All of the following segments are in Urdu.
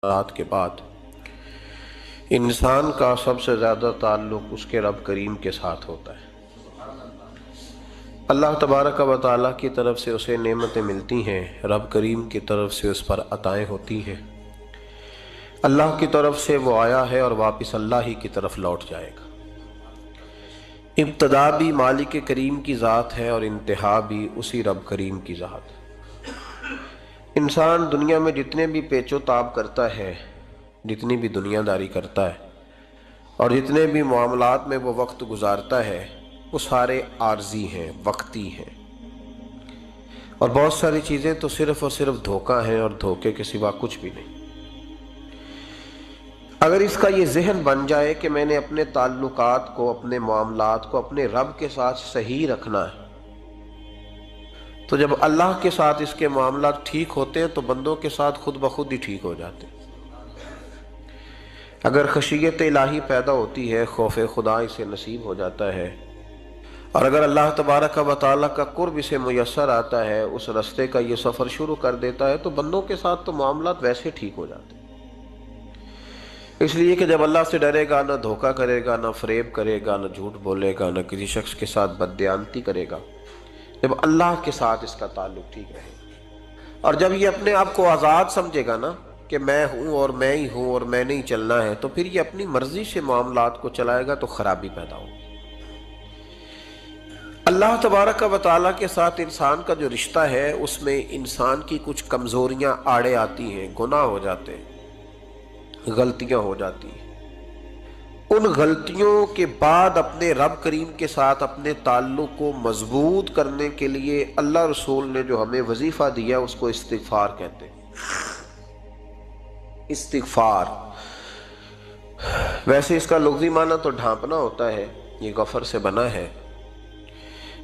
رات کے بعد انسان کا سب سے زیادہ تعلق اس کے رب کریم کے ساتھ ہوتا ہے۔ اللہ تبارک و تعالیٰ کی طرف سے اسے نعمتیں ملتی ہیں، رب کریم کی طرف سے اس پر عطائیں ہوتی ہیں۔ اللہ کی طرف سے وہ آیا ہے اور واپس اللہ ہی کی طرف لوٹ جائے گا۔ ابتدا بھی مالک کریم کی ذات ہے اور انتہا بھی اسی رب کریم کی ذات ہے۔ انسان دنیا میں جتنے بھی پیچ و تاب کرتا ہے، جتنی بھی دنیا داری کرتا ہے اور جتنے بھی معاملات میں وہ وقت گزارتا ہے، وہ سارے عارضی ہیں، وقتی ہیں، اور بہت ساری چیزیں تو صرف اور صرف دھوکہ ہیں اور دھوکے کے سوا کچھ بھی نہیں۔ اگر اس کا یہ ذہن بن جائے کہ میں نے اپنے تعلقات کو، اپنے معاملات کو اپنے رب کے ساتھ صحیح رکھنا ہے، تو جب اللہ کے ساتھ اس کے معاملات ٹھیک ہوتے ہیں تو بندوں کے ساتھ خود بخود ہی ٹھیک ہو جاتے ہیں۔ اگر خشیت الہی پیدا ہوتی ہے، خوف خدا اسے نصیب ہو جاتا ہے، اور اگر اللہ تبارک و تعالیٰ کا قرب اسے میسر آتا ہے، اس رستے کا یہ سفر شروع کر دیتا ہے، تو بندوں کے ساتھ تو معاملات ویسے ٹھیک ہو جاتے ہیں۔ اس لیے کہ جب اللہ سے ڈرے گا، نہ دھوکہ کرے گا، نہ فریب کرے گا، نہ جھوٹ بولے گا، نہ کسی شخص کے ساتھ بددیانتی کرے گا، جب اللہ کے ساتھ اس کا تعلق ٹھیک رہے گا، اور جب یہ اپنے آپ کو آزاد سمجھے گا نا کہ میں ہوں اور میں ہی ہوں اور میں نہیں چلنا ہے، تو پھر یہ اپنی مرضی سے معاملات کو چلائے گا تو خرابی پیدا ہوگی۔ اللہ تبارک و تعالیٰ کے ساتھ انسان کا جو رشتہ ہے، اس میں انسان کی کچھ کمزوریاں آڑے آتی ہیں، گناہ ہو جاتے ہیں، غلطیاں ہو جاتی ہیں۔ ان غلطیوں کے بعد اپنے رب کریم کے ساتھ اپنے تعلق کو مضبوط کرنے کے لیے اللہ رسول نے جو ہمیں وظیفہ دیا اس کو استغفار کہتے ہیں۔ استغفار ویسے اس کا لفظی معنی تو ڈھانپنا ہوتا ہے، یہ غفر سے بنا ہے،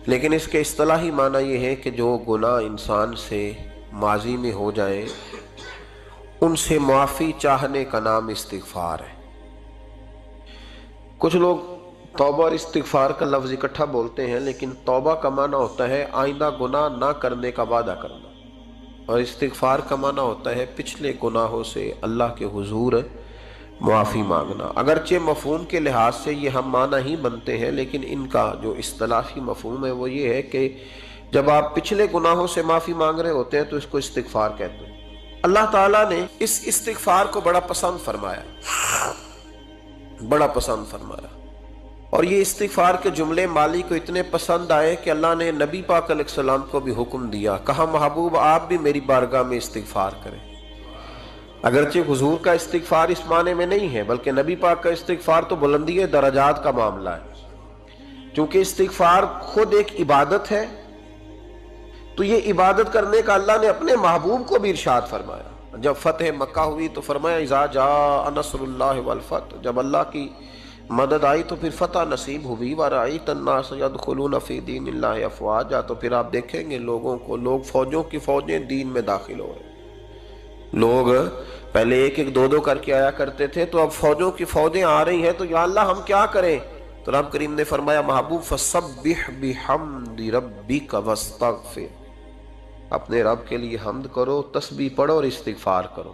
لیکن اس کے اصطلاحی معنی یہ ہے کہ جو گناہ انسان سے ماضی میں ہو جائیں ان سے معافی چاہنے کا نام استغفار ہے۔ کچھ لوگ توبہ اور استغفار کا لفظ اکٹھا بولتے ہیں، لیکن توبہ کا معنی ہوتا ہے آئندہ گناہ نہ کرنے کا وعدہ کرنا، اور استغفار کا معنی ہوتا ہے پچھلے گناہوں سے اللہ کے حضور معافی مانگنا۔ اگرچہ مفہوم کے لحاظ سے یہ ہم معنی ہی بنتے ہیں، لیکن ان کا جو اصطلاحی مفہوم ہے وہ یہ ہے کہ جب آپ پچھلے گناہوں سے معافی مانگ رہے ہوتے ہیں تو اس کو استغفار کہتے ہیں۔ اللہ تعالیٰ نے اس استغفار کو بڑا پسند فرمایا، بڑا پسند فرمایا، اور یہ استغفار کے جملے مالی کو اتنے پسند آئے کہ اللہ نے نبی پاک علیہ السلام کو بھی حکم دیا، کہا محبوب آپ بھی میری بارگاہ میں استغفار کریں۔ اگرچہ حضور کا استغفار اس معنی میں نہیں ہے، بلکہ نبی پاک کا استغفار تو بلندی درجات کا معاملہ ہے۔ چونکہ استغفار خود ایک عبادت ہے، تو یہ عبادت کرنے کا اللہ نے اپنے محبوب کو بھی ارشاد فرمایا۔ جب فتح مکہ ہوئی تو فرمایا اذا جاء نصر اللہ والفتح، جب اللہ کی مدد آئی تو پھر فتح نصیب ہوئی، وَرَأَيْتَ النَّاسَ يَدْخُلُونَ فِي دِينِ اللَّهِ أَفْوَاجًا، تو پھر آپ دیکھیں گے لوگوں کو، لوگ فوجوں کی فوجیں دین میں داخل ہو رہے۔ لوگ پہلے ایک ایک دو دو کر کے آیا کرتے تھے، تو اب فوجوں کی فوجیں آ رہی ہیں، تو یا اللہ ہم کیا کریں؟ تو رب کریم نے فرمایا محبوب فَسَبِّحْ بِحَمْدِ رَبِّكَ وَاسْتَغْفِرْ، اپنے رب کے لیے حمد کرو، تسبیح پڑھو اور استغفار کرو۔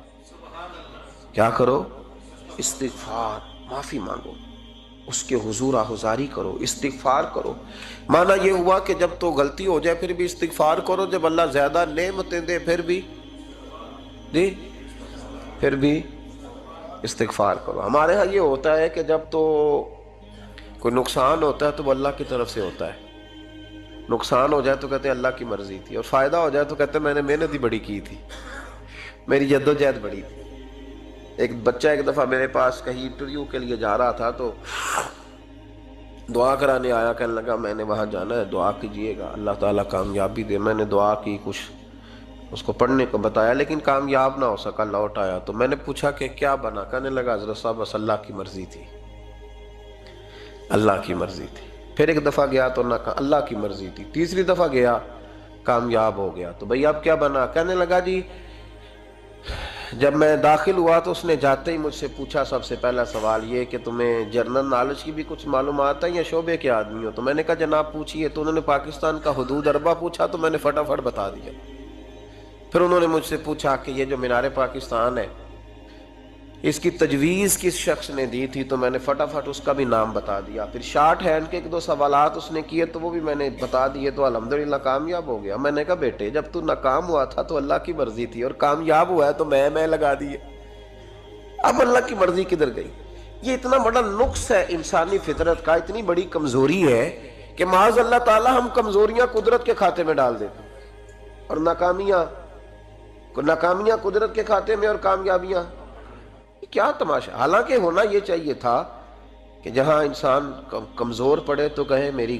کیا کرو؟ استغفار، معافی مانگو، اس کے حضور آہذاری کرو، استغفار کرو۔ معنی یہ ہوا کہ جب تو غلطی ہو جائے پھر بھی استغفار کرو، جب اللہ زیادہ نعمتیں دے پھر بھی استغفار کرو۔ ہمارے ہاں یہ ہوتا ہے کہ جب تو کوئی نقصان ہوتا ہے تو وہ اللہ کی طرف سے ہوتا ہے، نقصان ہو جائے تو کہتے ہیں اللہ کی مرضی تھی، اور فائدہ ہو جائے تو کہتے ہیں میں نے محنت ہی بڑی کی تھی، میری جدوجہد بڑی تھی۔ ایک بچہ ایک دفعہ میرے پاس کہیں انٹرویو کے لیے جا رہا تھا، تو دعا کرانے آیا، کہنے لگا میں نے وہاں جانا ہے، دعا کیجئے گا اللہ تعالیٰ کامیابی دے۔ میں نے دعا کی، کچھ اس کو پڑھنے کو بتایا، لیکن کامیاب نہ ہو سکا، لوٹ آیا۔ تو میں نے پوچھا کہ کیا بنا؟ کہنے لگا حضرت صاحب بس اللہ کی مرضی تھی، اللہ کی مرضی تھی۔ پھر ایک دفعہ گیا تو نہ کہا اللہ کی مرضی تھی، تیسری دفعہ گیا کامیاب ہو گیا۔ تو بھئی اب کیا بنا؟ کہنے لگا جی جب میں داخل ہوا تو اس نے جاتے ہی مجھ سے پوچھا سب سے پہلا سوال یہ کہ تمہیں جنرل نالج کی بھی کچھ معلومات ہے یا شعبے کے آدمی ہو؟ تو میں نے کہا جناب پوچھئے۔ تو انہوں نے پاکستان کا حدود اربہ پوچھا تو میں نے فٹافٹ بتا دیا۔ پھر انہوں نے مجھ سے پوچھا کہ یہ جو مینار پاکستان ہے اس کی تجویز کس شخص نے دی تھی تو میں نے فٹافٹ اس کا بھی نام بتا دیا. پھر شارٹ ہینڈ کے ایک دو سوالات اس نے کیے تو وہ بھی میں نے بتا دیے تو الحمدللہ کامیاب ہو گیا. میں نے کہا بیٹے جب تو ناکام ہوا تھا تو اللہ کی مرضی تھی اور کامیاب ہوا ہے تو میں لگا دیے. اب اللہ کی مرضی کدھر گئی؟ یہ اتنا بڑا نقص ہے انسانی فطرت کا، اتنی بڑی کمزوری ہے کہ معاذ اللہ تعالی ہم کمزوریاں قدرت کے کھاتے میں ڈال دیتے اور ناکامیاں قدرت کے کھاتے میں اور کامیابیاں. کیا تماشا! حالانکہ ہونا یہ چاہیے تھا کہ جہاں انسان کمزور پڑے تو کہے میری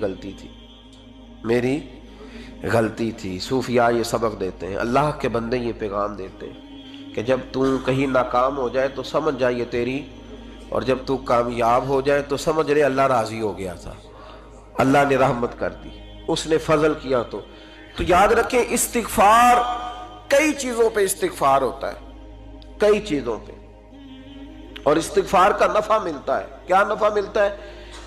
غلطی تھی. صوفیاء یہ سبق دیتے ہیں، اللہ کے بندے یہ پیغام دیتے ہیں کہ جب تو کہیں ناکام ہو جائے تو سمجھ جائے تیری، اور جب تو کامیاب ہو جائے تو سمجھ رہے اللہ راضی ہو گیا تھا، اللہ نے رحمت کر دی، اس نے فضل کیا. تو یاد رکھیں استغفار، کئی چیزوں پہ استغفار ہوتا ہے، کئی چیزوں پہ، اور استغفار کا نفع ملتا ہے. کیا نفع ملتا ہے؟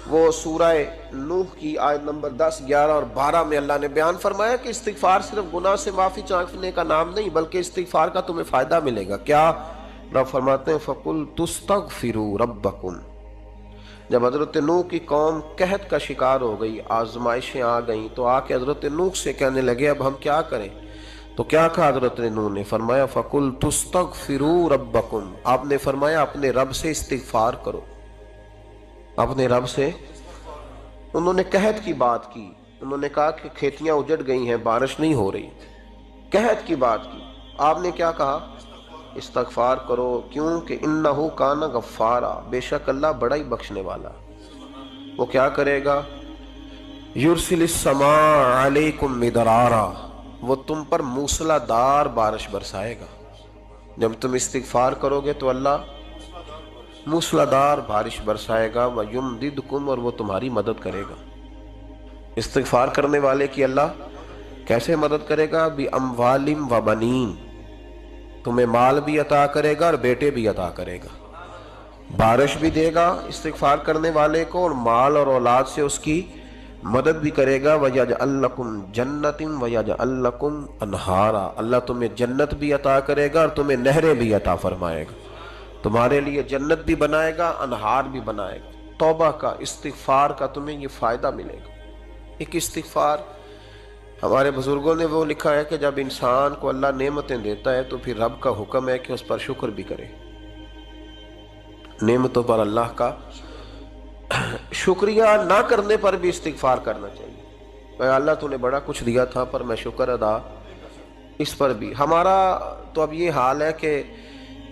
وہ سورہ نوح کی آیت نمبر 10، 11 اور 12 میں اللہ نے بیان فرمایا کہ استغفار صرف گناہ سے معافی چاہنے کا نام نہیں بلکہ استغفار کا تمہیں فائدہ ملے گا. کیا؟ رب فرماتے ہیں فَقُلْتُ اسْتَغْفِرُوا رَبَّكُمْ. جب حضرت نوح کی قوم قحط کا شکار ہو گئی، آزمائشیں آ گئیں، تو آ کے حضرت نوح سے کہنے لگے اب ہم کیا کریں؟ تو کیا کہا حضرت نوح نے؟ فرمایا فَقُلْتُ اسْتَغْفِرُوا رَبَّكُمْ. آپ نے فرمایا اپنے رب سے استغفار کرو، اپنے رب سے. انہوں نے قحط کی بات کی، انہوں نے کہا کہ کھیتیاں اجڑ گئی ہیں، بارش نہیں ہو رہی، قحط کی بات کی. آپ نے کیا کہا؟ استغفار کرو. کیوں کہ انہو کان غفارا، بے شک اللہ بڑا ہی بخشنے والا. وہ کیا کرے گا؟ یرسل السماء علیکم مدرارا، وہ تم پر موسلا دار بارش برسائے گا. جب تم استغفار کرو گے تو اللہ موسلا دار بارش برسائے گا. وَيُمْدِدْكُمْ، اور وہ تمہاری مدد کرے گا. استغفار کرنے والے کی اللہ کیسے مدد کرے گا؟ بِأَمْوَالٍ وَبَنِينَ، تمہیں مال بھی عطا کرے گا اور بیٹے بھی عطا کرے گا. بارش بھی دے گا استغفار کرنے والے کو، اور مال اور اولاد سے اس کی مدد بھی کرے گا. وَيَجْعَلْ لَكُمْ جَنَّةٍ وَيَجْعَلْ لَكُمْ أَنْهَارًا، اللہ تمہیں جنت بھی عطا کرے گا اور تمہیں نہریں بھی عطا فرمائے گا. تمہارے لیے جنت بھی بنائے گا، انہار بھی بنائے گا. توبہ کا، استغفار کا تمہیں یہ فائدہ ملے گا. ایک استغفار، ہمارے بزرگوں نے وہ لکھا ہے کہ جب انسان کو اللہ نعمتیں دیتا ہے تو پھر رب کا حکم ہے کہ اس پر شکر بھی کرے. نعمتوں پر اللہ کا شکریہ نہ کرنے پر بھی استغفار کرنا چاہیے. اے اللہ تو نے بڑا کچھ دیا تھا پر میں شکر ادا اس پر بھی. ہمارا تو اب یہ حال ہے کہ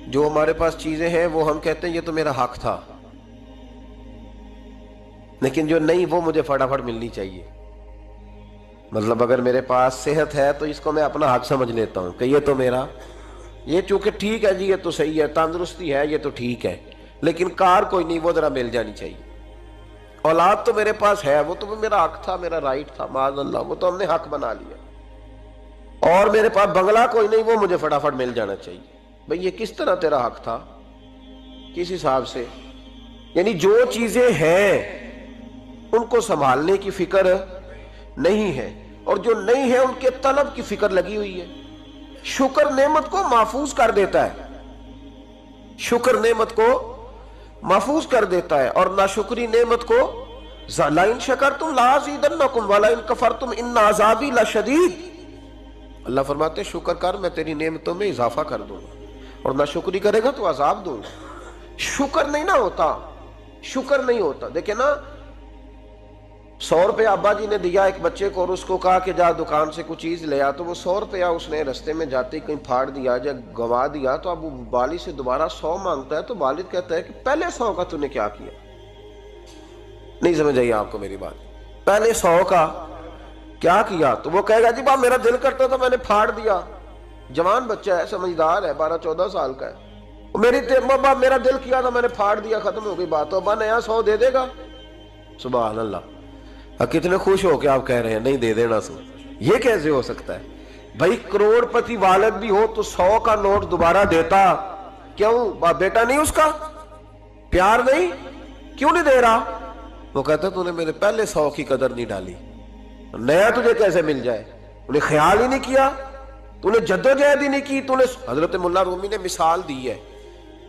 جو ہمارے پاس چیزیں ہیں وہ ہم کہتے ہیں یہ تو میرا حق تھا، لیکن جو نہیں وہ مجھے فٹافٹ ملنی چاہیے. مطلب اگر میرے پاس صحت ہے تو اس کو میں اپنا حق سمجھ لیتا ہوں کہ یہ تو میرا، یہ چونکہ ٹھیک ہے جی، یہ تو صحیح ہے، تندرستی ہے یہ تو ٹھیک ہے، لیکن کار کوئی نہیں، وہ ذرا مل جانی چاہیے. اولاد تو میرے پاس ہے، وہ تو میرا حق تھا، میرا رائٹ تھا، معاذ اللہ وہ تو ہم نے حق بنا لیا. اور میرے پاس بنگلہ کوئی نہیں، وہ مجھے فٹافٹ مل جانا چاہیے. بھئی یہ کس طرح تیرا حق تھا؟ کس حساب سے؟ یعنی جو چیزیں ہیں ان کو سنبھالنے کی فکر نہیں ہے، اور جو نہیں ہے ان کے طلب کی فکر لگی ہوئی ہے. شکر نعمت کو محفوظ کر دیتا ہے، شکر نعمت کو محفوظ کر دیتا ہے، اور ناشکری نعمت کو لَئِن شَكَرْتُمْ لَأَزِيدَنَّكُمْ وَلَئِن كَفَرْتُمْ إِنَّ عَذَابِي لَشَدِيدٌ. اللہ فرماتے شکر کر میں تیری نعمتوں میں اضافہ کر دوں گا، اور ناشکری کرے گا تو عذاب دوں گا. شکر نہیں نہ ہوتا، شکر نہیں ہوتا. دیکھیں نا، 100 روپے ابا جی نے دیا ایک بچے کو اور اس کو کہا کہ جا دکان سے کچھ چیز لے آ، تو وہ 100 روپیہ اس نے رستے میں جاتے کہیں پھاڑ دیا یا گوا دیا، تو اب وہ والد سے دوبارہ 100 مانگتا ہے. تو والد کہتا ہے کہ پہلے 100 کا تو نے کیا کیا؟ نہیں سمجھ آئی آپ کو میری بات؟ پہلے 100 کا کیا کیا؟ تو وہ کہے گا جی میرا دل کرتا تھا میں نے پھاڑ دیا. جوان بچہ ہے، سمجھدار ہے، 12-14 سال کا ہے. میرا دل کیا تھا میں نے پھاڑ دیا، ختم ہو گئی بات. تو ابا نیا 100 دے دے گا؟ سبحان اللہ. کتنے خوش ہو کے آپ کہہ رہے ہیں نہیں دے دینا سو. یہ کیسے ہو سکتا ہے بھائی؟ کروڑ پتی والد بھی ہو تو 100 کا نوٹ دوبارہ دیتا کیوں؟ بیٹا نہیں اس کا؟ پیار نہیں؟ کیوں نہیں دے رہا؟ وہ کہتا تو نے میرے پہلے 100 کی قدر نہیں ڈالی، نیا تجھے کیسے مل جائے؟ انہیں خیال ہی نہیں کیا، تو نے جدوجہد ہی نہیں کی. تو نے حضرت مولا رومی نے مثال دی ہے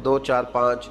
2 4 5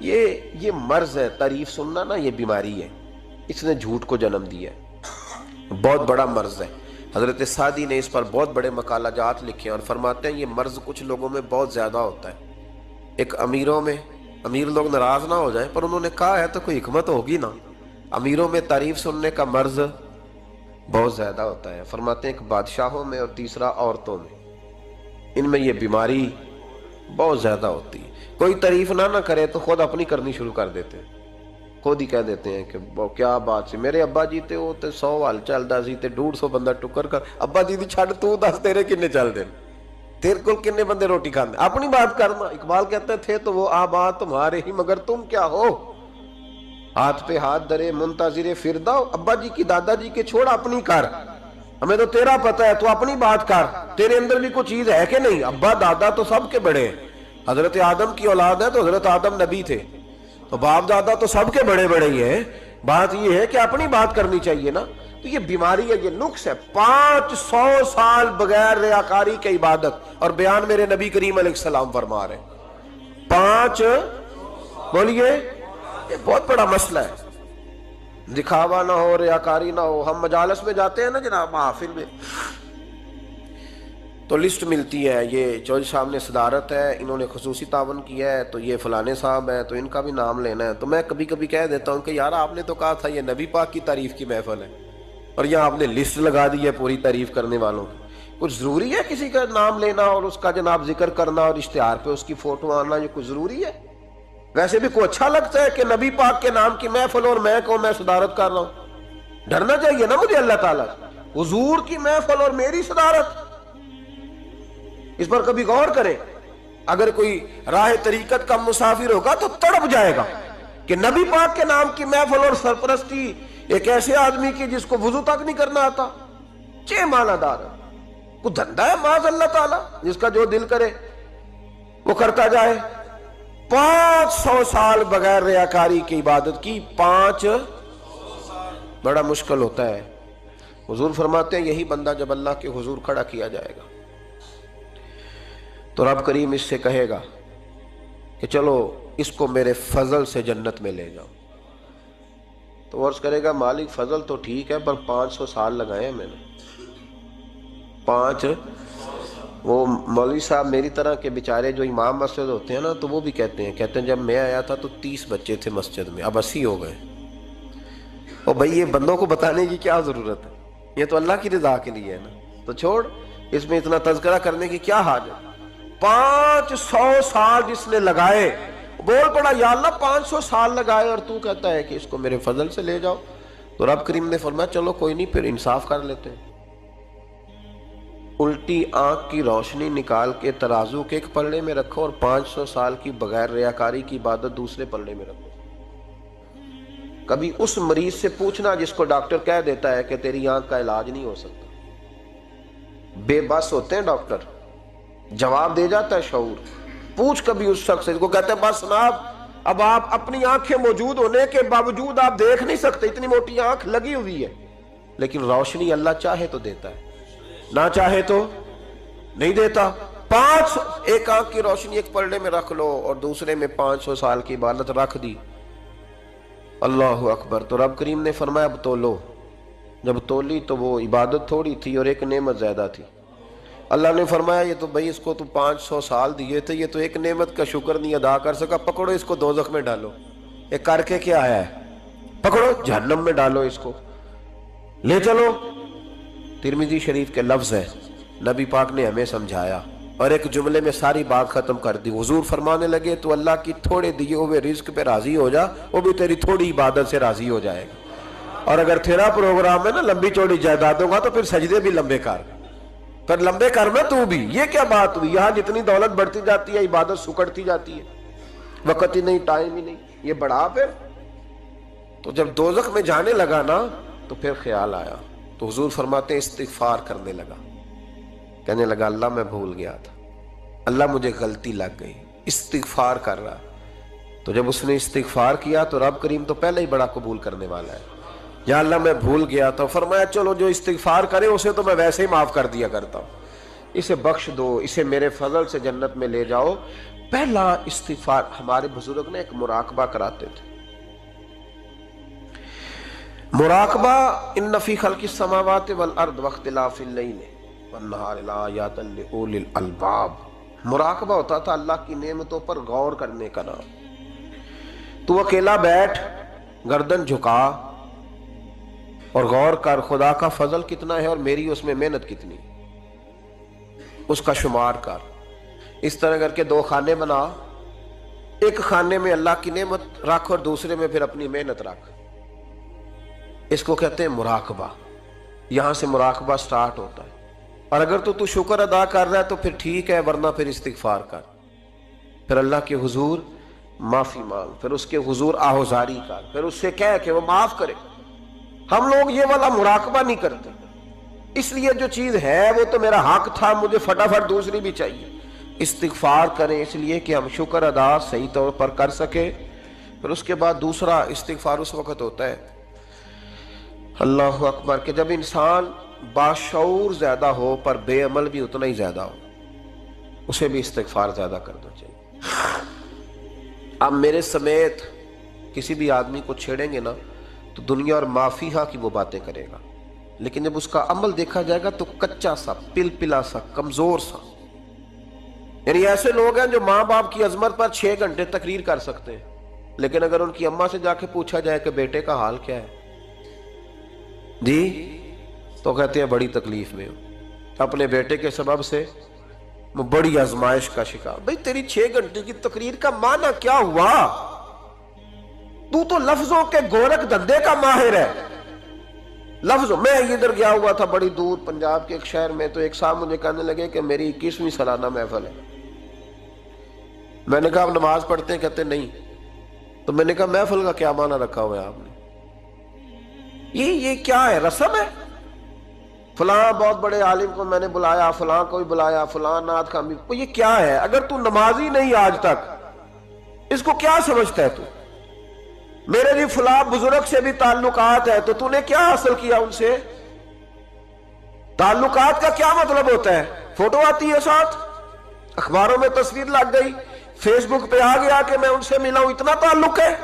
یہ مرض ہے، تعریف سننا نا یہ بیماری ہے، اس نے جھوٹ کو جنم دیا ہے، بہت بڑا مرض ہے۔ حضرت سعدی نے اس پر بہت بڑے مقالہ جات لکھے ہیں اور فرماتے ہیں یہ مرض کچھ لوگوں میں بہت زیادہ ہوتا ہے۔ ایک امیروں میں، امیر لوگ ناراض نہ ہو جائیں پر انہوں نے کہا ہے تو کوئی حکمت ہوگی نا، امیروں میں تعریف سننے کا مرض بہت زیادہ ہوتا ہے۔ فرماتے ہیں ایک بادشاہوں میں اور تیسرا عورتوں میں، ان میں یہ بیماری بہت زیادہ ہوتی ہے۔ کوئی تعریف نہ کرے تو خود اپنی کرنی شروع کر دیتے ہیں، خود ہی کہہ دیتے ہیں کہ کیا بات سی، میرے ابا جی تے وہ تے 100 حال چلدا سی تے 150 بندہ ٹکر کر، ابا جی دی چھڑ تو دس تیرے کنے چل دے، تیرے کل کنے بندے روٹی کھاندے، اپنی بات کرنا۔ اقبال کہتے تھے تو وہ آبا تمہارے ہی مگر تم کیا ہو، ہاتھ پہ ہاتھ درے منتظر فرداؤ، ابا جی کی دادا جی کے چھوڑ اپنی کر، ہمیں تو تیرا پتہ ہے تو اپنی بات کر، تیرے اندر بھی کوئی چیز ہے کہ نہیں۔ ابا دادا تو سب کے بڑے ہیں، حضرت آدم کی اولاد ہے تو حضرت آدم نبی تھے، تو باپ دادا تو سب کے بڑے بڑے ہی ہیں، بات یہ ہے کہ اپنی بات کرنی چاہیے نا۔ تو یہ بیماری ہے، یہ نقص ہے۔ 500 سال بغیر ریاکاری کی عبادت، اور بیان میرے نبی کریم علیہ السلام فرما رہے ہیں 5، بولیے، یہ بہت بڑا مسئلہ ہے۔ دکھاوا نہ ہو، ریاکاری نہ ہو۔ ہم مجالس میں جاتے ہیں نا جناب، محافل میں، تو لسٹ ملتی ہے، یہ چودھری صاحب نے صدارت ہے، انہوں نے خصوصی تعاون کیا ہے، تو یہ فلانے صاحب ہیں تو ان کا بھی نام لینا ہے۔ تو میں کبھی کبھی کہہ دیتا ہوں کہ یار آپ نے تو کہا تھا یہ نبی پاک کی تعریف کی محفل ہے، اور یہاں آپ نے لسٹ لگا دی ہے پوری تعریف کرنے والوں کی۔ کچھ ضروری ہے کسی کا نام لینا اور اس کا جناب ذکر کرنا اور اشتہار پہ اس کی فوٹو آنا، یہ کچھ ضروری ہے؟ ویسے بھی کوئی اچھا لگتا ہے کہ نبی پاک کے نام کی محفل اور میں صدارت کر رہا ہوں؟ ڈرنا چاہیے نا مجھے اللہ تعالیٰ، حضور کی محفل اور میری صدارت، اس پر کبھی غور کریں۔ اگر کوئی راہ طریقت کا مسافر ہوگا تو تڑپ جائے گا کہ نبی پاک کے نام کی محفل اور سرپرستی ایک ایسے آدمی کی جس کو وضو تک نہیں کرنا آتا، چھ معنی دار ہے، کوئی دھندا ہے معاذ اللہ تعالیٰ، جس کا جو دل کرے وہ کرتا جائے۔ 500 سال بغیر ریاکاری کی عبادت کی، 5 بڑا مشکل ہوتا ہے۔ حضور فرماتے ہیں یہی بندہ جب اللہ کے حضور کھڑا کیا جائے گا تو رب کریم اس سے کہے گا کہ چلو اس کو میرے فضل سے جنت میں لے جاؤ، تو عرض کرے گا مالک فضل تو ٹھیک ہے پر 500 سال لگائے ہیں میں نے، 5۔ وہ مولوی صاحب میری طرح کے بیچارے جو امام مسجد ہوتے ہیں نا، تو وہ بھی کہتے ہیں جب میں آیا تھا تو 30 بچے تھے مسجد میں، اب 80 ہو گئے۔ اور بھائی یہ بندوں کو بتانے کی کیا ضرورت ہے، یہ تو اللہ کی رضا کے لیے ہے نا، تو چھوڑ اس میں اتنا تذکرہ کرنے کی کیا حاجت۔ 500 سال جس نے لگائے، بول پڑا یا اللہ 500 سال لگائے اور تو کہتا ہے کہ اس کو میرے فضل سے لے جاؤ، تو رب کریم نے فرمایا چلو کوئی نہیں، پھر انصاف کر لیتے ہیں، الٹی آنکھ کی روشنی نکال کے ترازو کے ایک پلڑے میں رکھو اور 500 سال کی بغیر ریاکاری کی عبادت دوسرے پلڑے میں رکھو۔ کبھی اس مریض سے پوچھنا جس کو ڈاکٹر کہہ دیتا ہے کہ تیری آنکھ کا علاج نہیں ہو سکتا، بے بس ہوتے ہیں ڈاکٹر، جواب دے جاتا ہے شعور۔ پوچھ کبھی اس شخص سے کو کہتے ہیں بس جناب اب آپ اپنی آنکھیں موجود ہونے کے باوجود آپ دیکھ نہیں سکتے، اتنی موٹی آنکھ لگی ہوئی ہے، لیکن روشنی اللہ چاہے تو دیتا ہے، نہ چاہے تو نہیں دیتا۔ 5 ایک آنکھ کی روشنی ایک پلڑے میں رکھ لو اور دوسرے میں 500 سال کی عبادت رکھ دی، اللہ اکبر۔ تو رب کریم نے فرمایا اب تولو، جب تولی تو وہ عبادت تھوڑی تھی اور ایک نعمت زیادہ تھی۔ اللہ نے فرمایا یہ تو بھائی اس کو تو 500 سال دیے تھے، یہ تو ایک نعمت کا شکر نہیں ادا کر سکا، پکڑو اس کو دوزخ میں ڈالو۔ ایک کر کے کیا آیا ہے، پکڑو جہنم میں ڈالو اس کو، لے چلو۔ ترمذی شریف کے لفظ ہے، نبی پاک نے ہمیں سمجھایا اور ایک جملے میں ساری بات ختم کر دی۔ حضور فرمانے لگے تو اللہ کی تھوڑے دیے ہوئے رزق پہ راضی ہو جا، وہ بھی تیری تھوڑی عبادت سے راضی ہو جائے گا۔ اور اگر تیرا پروگرام ہے نا لمبی چوڑی جائیدادوں کا، تو پھر سجدے بھی لمبے کر، پھر لمبے کرنا تو بھی۔ یہ کیا بات ہوئی، یہاں جتنی دولت بڑھتی جاتی ہے عبادت سکڑتی جاتی ہے، وقت ہی نہیں، ٹائم ہی نہیں، یہ بڑھا پھر۔ تو جب دوزخ میں جانے لگا نا تو پھر خیال آیا، تو حضور فرماتے ہیں استغفار کرنے لگا، کہنے لگا اللہ میں بھول گیا تھا، اللہ مجھے غلطی لگ گئی، استغفار کر رہا۔ تو جب اس نے استغفار کیا تو رب کریم تو پہلے ہی بڑا قبول کرنے والا ہے، یا اللہ میں بھول گیا تھا، فرمایا چلو جو استغفار کرے اسے تو میں ویسے ہی معاف کر دیا کرتا ہوں، اسے بخش دو، اسے میرے فضل سے جنت میں لے جاؤ۔ پہلا استغفار ہمارے بزرگ نے ایک مراقبہ کراتے تھے. مراقبہ ان فی خلق السماوات والارض واختلاف اللیل والنہار لآیات لأولی الالباب. مراقبہ ہوتا تھا اللہ کی نعمتوں پر غور کرنے کا نام. تو اکیلا بیٹھ، گردن جھکا اور غور کر خدا کا فضل کتنا ہے اور میری اس میں محنت کتنی، اس کا شمار کر. اس طرح کر کے دو خانے بنا، ایک خانے میں اللہ کی نعمت رکھ اور دوسرے میں پھر اپنی محنت رکھ. اس کو کہتے ہیں مراقبہ. یہاں سے مراقبہ سٹارٹ ہوتا ہے. اور اگر تو شکر ادا کر رہا ہے تو پھر ٹھیک ہے، ورنہ پھر استغفار کر، پھر اللہ کے حضور معافی مانگ، پھر اس کے حضور آہوزاری کر، پھر اس سے کہہ کہ وہ معاف کرے. ہم لوگ یہ والا مراقبہ نہیں کرتے، اس لیے جو چیز ہے وہ تو میرا حق تھا، مجھے فٹافٹ دوسری بھی چاہیے. استغفار کریں اس لیے کہ ہم شکر ادا صحیح طور پر کر سکے. پھر اس کے بعد دوسرا استغفار اس وقت ہوتا ہے اللہ اکبر کہ جب انسان باشعور زیادہ ہو پر بے عمل بھی اتنا ہی زیادہ ہو، اسے بھی استغفار زیادہ کرنا چاہیے. اب میرے سمیت کسی بھی آدمی کو چھیڑیں گے نا تو دنیا اور مافیہ کی وہ باتیں کرے گا، لیکن جب اس کا عمل دیکھا جائے گا تو کچا سا، پلپلا سا، کمزور سا. یعنی ایسے لوگ ہیں جو ماں باپ کی عظمت پر 6 گھنٹے تقریر کر سکتے ہیں، لیکن اگر ان کی اماں سے جا کے پوچھا جائے کہ بیٹے کا حال کیا ہے جی، تو کہتے ہیں بڑی تکلیف میں ہوں، اپنے بیٹے کے سبب سے وہ بڑی آزمائش کا شکار. بھئی تیری 6 گھنٹے کی تقریر کا معنی کیا ہوا؟ تو لفظوں کے گورکھ دھندے کا ماہر ہے. لفظوں میں ادھر گیا ہوا تھا بڑی دور پنجاب کے ایک شہر میں، تو ایک صاحب مجھے کہنے لگے کہ میری 21ویں سالانہ محفل ہے. میں نے کہا آپ نماز پڑھتے ہیں؟ کہتے نہیں. تو میں نے کہا محفل کا کیا معنی رکھا ہوا ہے آپ نے؟ یہ کیا ہے؟ رسم ہے؟ فلاں بہت بڑے عالم کو میں نے بلایا، فلاں کو بھی بلایا، فلاں نعت خواں بھی. یہ کیا ہے؟ اگر تو نمازی نہیں آج تک، اس کو کیا سمجھتا ہے تو؟ میرے بھی فلاں بزرگ سے بھی تعلقات ہے، تو نے کیا حاصل کیا ان سے؟ تعلقات کا کیا مطلب ہوتا ہے؟ فوٹو آتی ہے ساتھ، اخباروں میں تصویر لگ گئی، فیس بک پہ آ گیا کہ میں ان سے ملا ہوں، اتنا تعلق ہے؟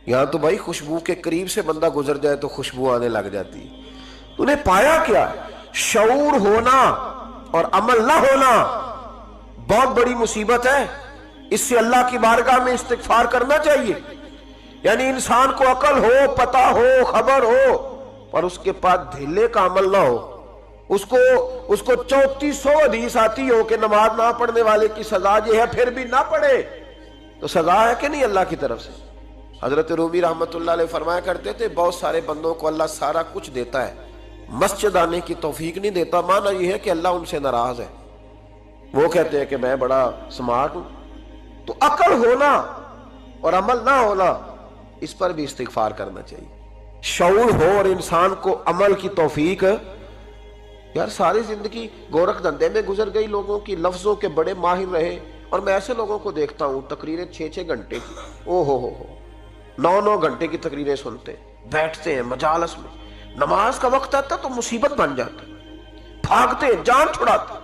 یہاں تو بھائی خوشبو کے قریب سے بندہ گزر جائے تو خوشبو آنے لگ جاتی. تو نے پایا کیا؟ شعور ہونا اور عمل نہ ہونا بہت بڑی مصیبت ہے. اس سے اللہ کی بارگاہ میں استغفار کرنا چاہیے. یعنی انسان کو عقل ہو، پتہ ہو، خبر ہو، پر اس کے پاس دھیلے کا عمل نہ ہو. اس کو 3400 حدیث آتی ہو کہ نماز نہ پڑھنے والے کی سزا یہ ہے، پھر بھی نہ پڑھے تو سزا ہے کہ نہیں اللہ کی طرف سے؟ حضرت رومی رحمت اللہ علیہ فرمایا کرتے تھے بہت سارے بندوں کو اللہ سارا کچھ دیتا ہے، مسجد آنے کی توفیق نہیں دیتا. معنی یہ ہے کہ اللہ ان سے ناراض ہے. وہ کہتے ہیں کہ میں بڑا سمارٹ ہوں. تو عقل ہونا اور عمل نہ ہونا، اس پر بھی استغفار کرنا چاہیے. شعور ہو اور انسان کو عمل کی توفیق. یار ساری زندگی گورکھ دھندے میں گزر گئی لوگوں کی، لفظوں کے بڑے ماہر رہے، اور میں ایسے لوگوں کو دیکھتا ہوں تقریریں 6 گھنٹے کی، او ہو 9 گھنٹے کی تقریریں سنتے بیٹھتے ہیں مجالس میں. نماز کا وقت آتا تو مصیبت بن جاتا، بھاگتے ہیں، جان چھڑاتے.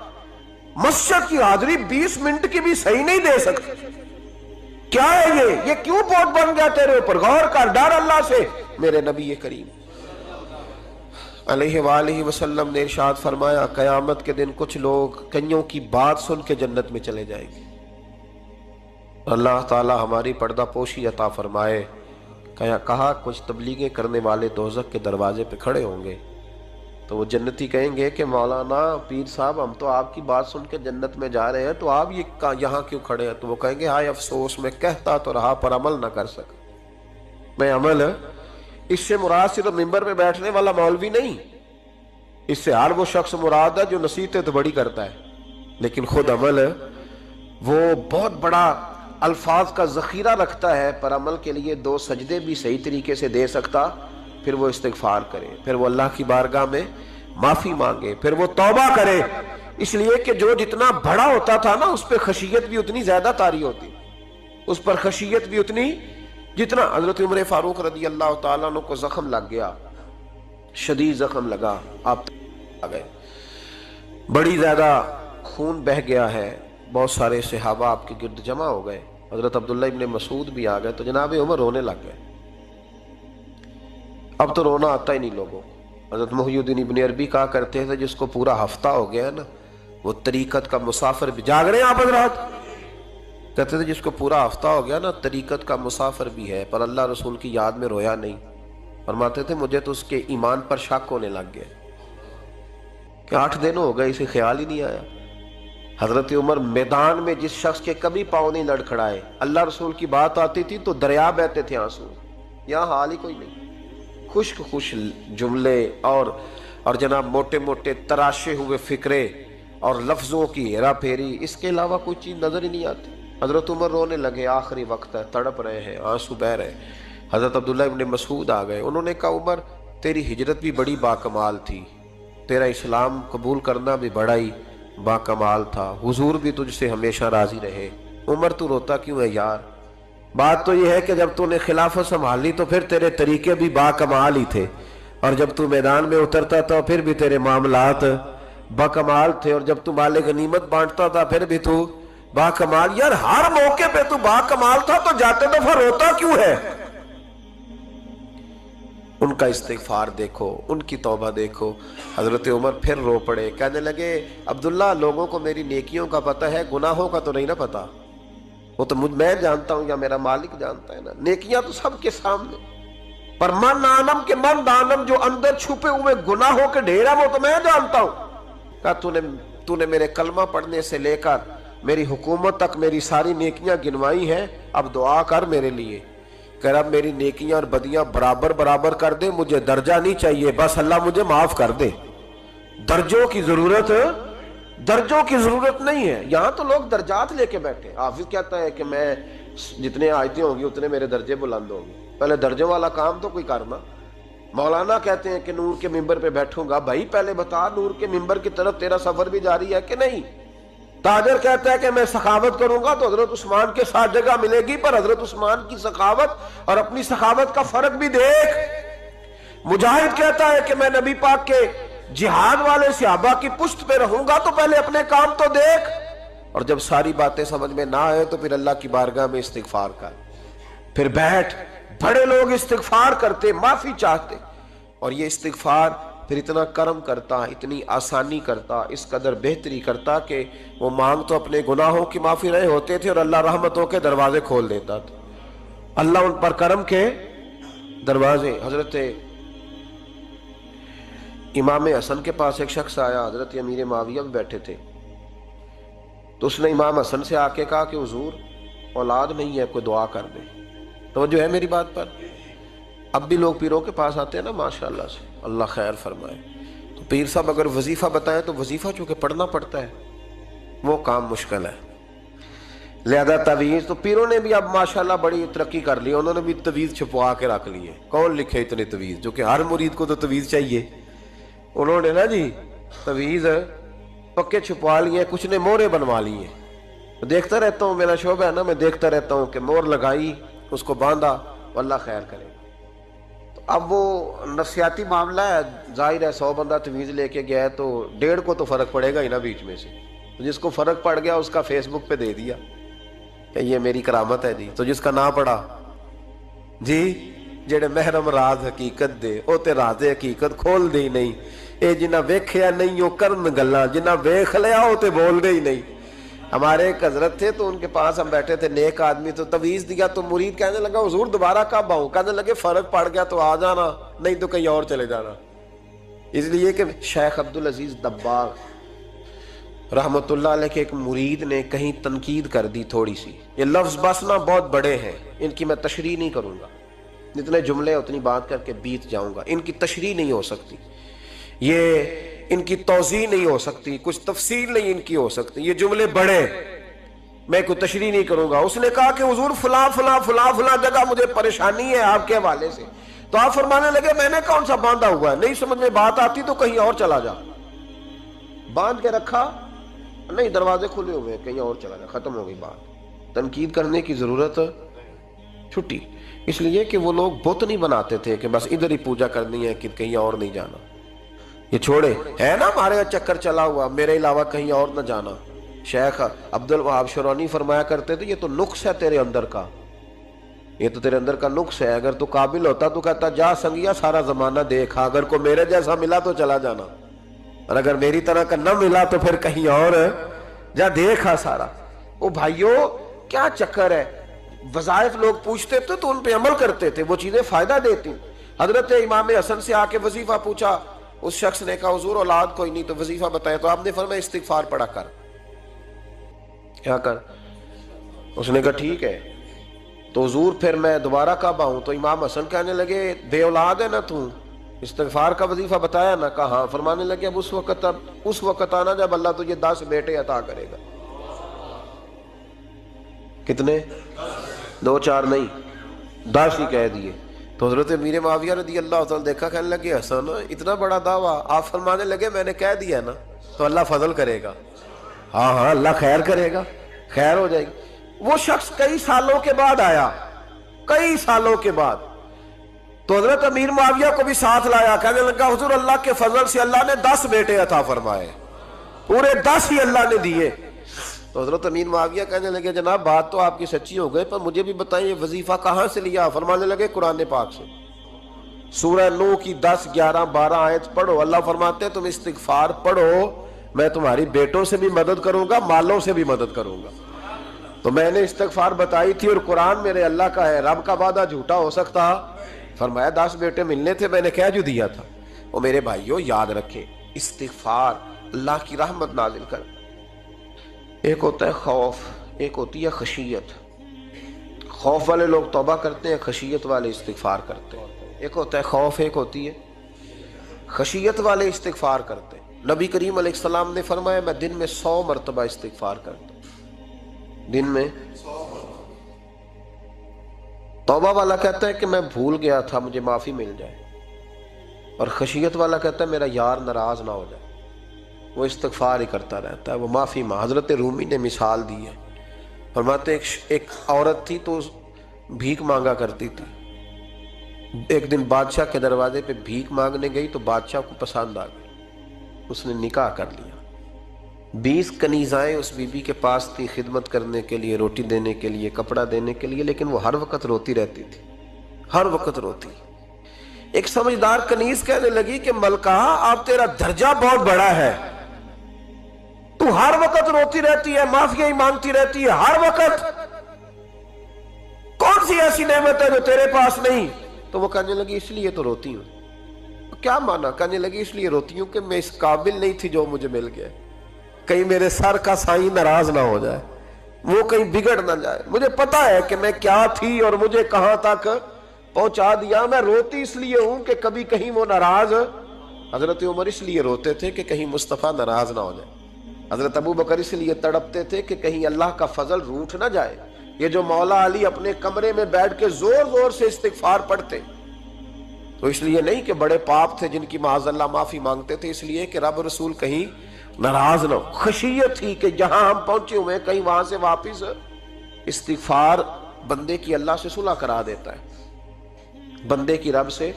مسجد کی حاضری 20 منٹ کی بھی صحیح نہیں دے سکتے. کیا ہے یہ کیوں بہت بن گیا تیرے اوپر؟ غور کر، ڈر اللہ سے. میرے نبی کریم علیہ وآلہ وسلم نے ارشاد فرمایا قیامت کے دن کچھ لوگ کئیوں کی بات سن کے جنت میں چلے جائیں گے. اللہ تعالی ہماری پردہ پوشی عطا فرمائے. کہا کچھ تبلیغیں کرنے والے دوزخ کے دروازے پہ کھڑے ہوں گے تو وہ جنتی کہیں گے کہ مولانا پیر صاحب ہم تو آپ کی بات سن کے جنت میں جا رہے ہیں، تو آپ یہاں کیوں کھڑے ہیں؟ تو وہ کہیں گے ہائے افسوس، میں کہتا تو رہا پر عمل نہ کر سکا. میں عمل، اس سے مراد صرف ممبر پہ بیٹھنے والا مولوی نہیں، اس سے ہر وہ شخص مراد ہے جو نصیحتیں تو بڑی کرتا ہے لیکن خود عمل وہ بہت بڑا الفاظ کا ذخیرہ رکھتا ہے، پر عمل کے لیے 2 سجدے بھی صحیح طریقے سے دے سکتا. پھر وہ استغفار کرے، پھر وہ اللہ کی بارگاہ میں معافی مانگے، پھر وہ توبہ کرے. اس لیے کہ جو جتنا بڑا ہوتا تھا نا اس پہ خشیت بھی اتنی زیادہ طاری ہوتی، اس پر خشیت بھی اتنی جتنا. حضرت عمر فاروق رضی اللہ تعالیٰ عنہ کو زخم لگ گیا، شدید زخم لگا، آپ آ گئے، بڑی زیادہ خون بہ گیا ہے، بہت سارے صحابہ آپ کے گرد جمع ہو گئے، حضرت عبداللہ ابن مسعود بھی آ گئے، تو جناب عمر رونے لگ گئے۔ اب تو رونا آتا ہی نہیں لوگوں کو۔ حضرت محی الدین ابن عربی کہا کرتے تھے جس کو پورا ہفتہ ہو گیا ہے نا، وہ طریقت کا مسافر بھی، جاگ رہے ہیں آپ حضرات؟ کہتے تھے جس کو پورا ہفتہ ہو گیا نا طریقت کا مسافر بھی ہے، پر اللہ رسول کی یاد میں رویا نہیں۔ فرماتے تھے مجھے تو اس کے ایمان پر شک ہونے لگ گیا کہ 8 دن ہو گئے، اسے خیال ہی نہیں آیا۔ حضرت عمر میدان میں جس شخص کے کبھی پاؤں نہیں لڑکھڑائے، اللہ رسول کی بات آتی تھی تو دریا بہتے تھے آنسو، یہاں حال ہی کوئی نہیں۔ خشک خشک جملے اور جناب موٹے موٹے تراشے ہوئے فکرے اور لفظوں کی ہیرا پھیری، اس کے علاوہ کوئی چیز نظر ہی نہیں آتی۔ حضرت عمر رونے لگے، آخری وقت ہے، تڑپ رہے ہیں، آنسو بہ رہے ہیں۔ حضرت عبداللہ ابن مسعود آ گئے، انہوں نے کہا عمر تیری ہجرت بھی بڑی باکمال تھی، تیرا اسلام قبول کرنا بھی بڑا ہی باکمال تھا، حضور بھی تجھ سے ہمیشہ راضی رہے۔ عمر تو روتا کیوں ہے یار؟ بات تو یہ ہے کہ جب تو نے خلافت سنبھالی تو پھر تیرے طریقے بھی باکمال ہی تھے، اور جب تو میدان میں اترتا تھا پھر بھی تیرے معاملات باکمال تھے، اور جب تو مال غنیمت بانٹتا تھا پھر بھی تو باکمال۔ یار ہر موقع پہ تو باکمال تھا تو جاتے دفعہ روتا کیوں ہے؟ ان کا استغفار دیکھو، ان کی توبہ دیکھو۔ حضرت عمر پھر رو پڑے، کہنے لگے عبداللہ لوگوں کو میری نیکیوں کا پتہ ہے، گناہوں کا تو نہیں نا پتہ۔ وہ تو میں جانتا ہوں یا میرا مالک جانتا ہے نا، نیکیاں تو سب کے سامنے، پر من آنم کے من دانم، جو اندر چھپے ہوئے گناہوں کے ڈھیر ہیں وہ تو میں جانتا ہوں۔ کہا تو نے میرے کلمہ پڑھنے سے لے کر میری حکومت تک میری ساری نیکیاں گنوائی ہیں، اب دعا کر میرے لیے کہ رب میری نیکیاں اور بدیاں برابر برابر کر دے، مجھے درجہ نہیں چاہیے، بس اللہ مجھے معاف کر دے۔ درجوں کی ضرورت نہیں ہے، یہاں تو لوگ درجات لے کے بیٹھے۔ حافظ کہتا ہے کہ میں جتنے آیتیں ہوں گی اتنے میرے درجے بلند ہوں گے، پہلے درجوں والا کام تو کوئی کرنا۔ مولانا کہتے ہیں کہ نور کے ممبر پہ بیٹھوں گا، بھائی پہلے بتا نور کے ممبر کی طرف تیرا سفر بھی جاری ہے کہ نہیں؟ تاجر کہتا ہے کہ میں سخاوت کروں گا تو حضرت عثمان کے ساتھ جگہ ملے گی، پر حضرت عثمان کی سخاوت اور اپنی سخاوت کا فرق بھی دیکھ۔ مجاہد کہتا ہے کہ میں نبی پاک کے جہاد والے صحابہ کی پشت پہ رہوں گا تو پہلے اپنے کام تو دیکھ، اور جب ساری باتیں سمجھ میں نہ آئے تو پھر اللہ کی بارگاہ میں استغفار کر، پھر بیٹھ۔ بڑے لوگ استغفار کرتے، معافی چاہتے، اور یہ استغفار پھر اتنا کرم کرتا، اتنی آسانی کرتا، اس قدر بہتری کرتا کہ وہ مانگ تو اپنے گناہوں کی معافی رہے ہوتے تھے اور اللہ رحمتوں کے دروازے کھول دیتا تھا، اللہ ان پر کرم کے دروازے۔ حضرت امام حسن کے پاس ایک شخص آیا، حضرت امیر معاویہ بھی بیٹھے تھے، تو اس نے امام حسن سے آ کے کہا کہ حضور اولاد نہیں ہے، کوئی دعا کر دے۔ توجہ ہے میری بات پر؟ اب بھی لوگ پیروں کے پاس آتے ہیں نا، ماشاءاللہ سے، اللہ خیر فرمائے، تو پیر صاحب اگر وظیفہ بتائیں تو وظیفہ چونکہ پڑھنا پڑتا ہے وہ کام مشکل ہے، لہذا تعویذ تو پیروں نے بھی اب ماشاءاللہ بڑی ترقی کر لی، انہوں نے بھی تعویذ چھپوا کے رکھ لیے۔ کون لکھے اتنے تعویذ، جو کہ ہر مرید کو تو تعویذ چاہیے، انہوں نے نا جی تعویذ پکے چھپوا لیے، کچھ نے مورے بنوا لی ہیں۔ دیکھتا رہتا ہوں، میرا شعبہ ہے نا، میں دیکھتا رہتا ہوں کہ مور لگائی، اس کو باندھا، اللہ خیر کرے۔ اب وہ نفسیاتی معاملہ ہے، ظاہر ہے 100 بندہ تعویذ لے کے گیا ہے تو 1.5 کو تو فرق پڑے گا ہی نا بیچ میں سے، تو جس کو فرق پڑ گیا اس کا فیس بک پہ دے دیا کہ یہ میری کرامت ہے جی، تو جس کا نہ پڑا جی جڑے محرم راز حقیقت دے او تے راز حقیقت کھول دے ہی نہیں، اے جنہ ویکھیا نہیں او کرن گلاں، جنہ ویکھ لیا او تے بول دے ہی نہیں۔ ہمارے ایک حضرت تھے تو ان کے پاس ہم بیٹھے تھے، نیک آدمی، تو تعویذ دیا تو مرید کہنے لگا حضور دوبارہ کب آؤں؟ کہنے لگے فرق پڑ گیا تو آ جانا، نہیں تو کہیں اور چلے جانا۔ اس لیے کہ شیخ عبدالعزیز دباغ رحمت اللہ علیہ کے ایک مرید نے کہیں تنقید کر دی تھوڑی سی، یہ لفظ بس نا بہت بڑے ہیں، ان کی میں تشریح نہیں کروں گا، جتنے جملے اتنی بات کر کے بیت جاؤں گا، ان کی تشریح نہیں ہو سکتی، یہ ان کی توضیح نہیں ہو سکتی، کچھ تفصیل نہیں ان کی ہو سکتی، یہ جملے بڑے، میں کوئی تشریح نہیں کروں گا۔ اس نے کہا کہ حضور فلاں فلاں فلاں فلاں جگہ مجھے پریشانی ہے آپ کے حوالے سے، تو آپ فرمانے لگے میں نے کون سا باندھا ہوا ہے، نہیں سمجھ میں بات آتی تو کہیں اور چلا جا، باندھ کے رکھا، نہیں دروازے کھلے ہوئے کہیں اور چلا جا، ختم ہو گئی بات۔ تنقید کرنے کی ضرورت چھٹی، اس لیے کہ وہ لوگ بت نہیں بناتے تھے کہ بس ادھر ہی پوجا کرنی ہے کہ کہیں اور نہیں جانا، یہ چھوڑے ہے نا ہمارے چکر چلا ہوا، میرے علاوہ کہیں اور نہ جانا، شیخ عبد الوہاب شرونی فرمایا کرتے تھے یہ تو نقص ہے تیرے اندر کا، یہ تو تیرے اندر کا نقص ہے، اگر تو قابل ہوتا تو کہتا جا سنگیا سارا زمانہ دیکھا، اگر کو میرے جیسا ملا تو چلا جانا، اور اگر میری طرح کا نہ ملا تو پھر کہیں اور جا دیکھا سارا۔ وہ بھائیوں کیا چکر ہے، وظائف لوگ پوچھتے تھے تو ان پہ عمل کرتے تھے، وہ چیزیں فائدہ دیتی۔ حضرت امام حسن سے آ کے وظیفہ پوچھا، اس شخص نے کہا حضور اولاد کوئی نہیں تو وظیفہ بتایا، تو آپ نے فرمایا استغفار پڑھا کر۔ کیا کر؟ اس نے کہا ٹھیک ہے۔ تو حضور پھر میں دوبارہ کب آؤں؟ تو امام حسن کہنے لگے بے اولاد ہے نا تو، استغفار کا وظیفہ بتایا نا؟ کہا ہاں۔ فرمانے لگے اب اس وقت آنا جب اللہ تجھے 10 بیٹے عطا کرے گا۔ کتنے؟ 2 4 نہیں، 10 ہی کہہ دیے۔ تو حضرت امیر معاویہ رضی اللہ تعالیٰ دیکھا، کہنے لگے حسن اتنا بڑا دعویٰ؟ آپ فرمانے لگے میں نے کہہ دیا نا تو اللہ فضل کرے گا، ہاں ہاں اللہ خیر کرے گا، خیر ہو جائے گی۔ وہ شخص کئی سالوں کے بعد آیا، کئی سالوں کے بعد، تو حضرت امیر معاویہ کو بھی ساتھ لایا، کہنے لگا حضور اللہ کے فضل سے اللہ نے 10 بیٹے عطا فرمائے، پورے 10 ہی اللہ نے دیے۔ تو حضرت امیر معاویہ کہنے لگے جناب بات تو آپ کی سچی ہو گئی، پر مجھے بھی بتائیں یہ وظیفہ کہاں سے لیا؟ فرمانے لگے قرآن پاک سے، سورہ نوح کی 10 11 12 آیت پڑھو۔ اللہ فرماتے ہیں تم استغفار پڑھو، میں تمہاری بیٹوں سے بھی مدد کروں گا، مالوں سے بھی مدد کروں گا۔ تو میں نے استغفار بتائی تھی اور قرآن میرے اللہ کا ہے، رب کا وعدہ جھوٹا ہو سکتا؟ فرمایا 10 بیٹے ملنے تھے، میں نے کہہ جو دیا تھا۔ وہ میرے بھائیوں یاد رکھیں، استغفار اللہ کی رحمت نازل کر۔ ایک ہوتا ہے خوف، ایک ہوتی ہے خشیت۔ خوف والے لوگ توبہ کرتے ہیں، خشیت والے استغفار کرتے ہیں۔ ایک ہوتا ہے خوف، ایک ہوتی ہے خشیت والے استغفار کرتے ہیں۔ نبی کریم علیہ السلام نے فرمایا میں دن میں 100 مرتبہ استغفار کرتا ہوں، دن میں۔ توبہ والا کہتا ہے کہ میں بھول گیا تھا مجھے معافی مل جائے، اور خشیت والا کہتا ہے میرا یار ناراض نہ ہو جائے، وہ استغفار ہی کرتا رہتا ہے، وہ معافی ماں۔ حضرت رومی نے مثال دی ہے، فرماتے ہیں ایک عورت تھی تو بھیک مانگا کرتی تھی، ایک دن بادشاہ کے دروازے پہ بھیک مانگنے گئی تو بادشاہ کو پسند آ گئی، اس نے نکاح کر لیا۔ 20 کنیزائیں اس بی بی کے پاس تھی خدمت کرنے کے لیے، روٹی دینے کے لیے، کپڑا دینے کے لیے، لیکن وہ ہر وقت روتی رہتی تھی، ہر وقت روتی۔ ایک سمجھدار کنیز کہنے لگی کہ ملکہ اب تیرا درجہ بہت بڑا ہے، تو ہر وقت روتی رہتی ہے، معافیاں ہی مانگتی رہتی ہے ہر وقت، کون سی ایسی نعمت ہے جو تیرے پاس نہیں؟ تو وہ کہنے لگی اس لیے تو روتی ہوں۔ کیا مانا؟ کہنے لگی اس لیے روتی ہوں کہ میں اس قابل نہیں تھی جو مجھے مل گیا، کہیں میرے سر کا سائیں ناراض نہ ہو جائے، وہ کہیں بگڑ نہ جائے، مجھے پتا ہے کہ میں کیا تھی اور مجھے کہاں تک پہنچا دیا، میں روتی اس لیے ہوں کہ کبھی کہیں وہ ناراض۔ حضرت عمر اس لیے روتے تھے کہ کہیں مصطفیٰ ناراض نہ ہو جائے، حضرت ابو بکر اس لیے تڑپتے تھے کہ کہیں اللہ کا فضل روٹھ نہ جائے۔ یہ جو مولا علی اپنے کمرے میں بیٹھ کے زور زور سے استغفار پڑھتے تو اس لیے نہیں کہ بڑے پاپ تھے جن کی معاذ اللہ معافی مانگتے تھے، اس لیے کہ رب رسول کہیں ناراض نہ ہو۔ خشیت تھی کہ جہاں ہم پہنچے ہوئے کہیں وہاں سے واپس۔ استغفار بندے کی اللہ سے صلح کرا دیتا ہے، بندے کی رب سے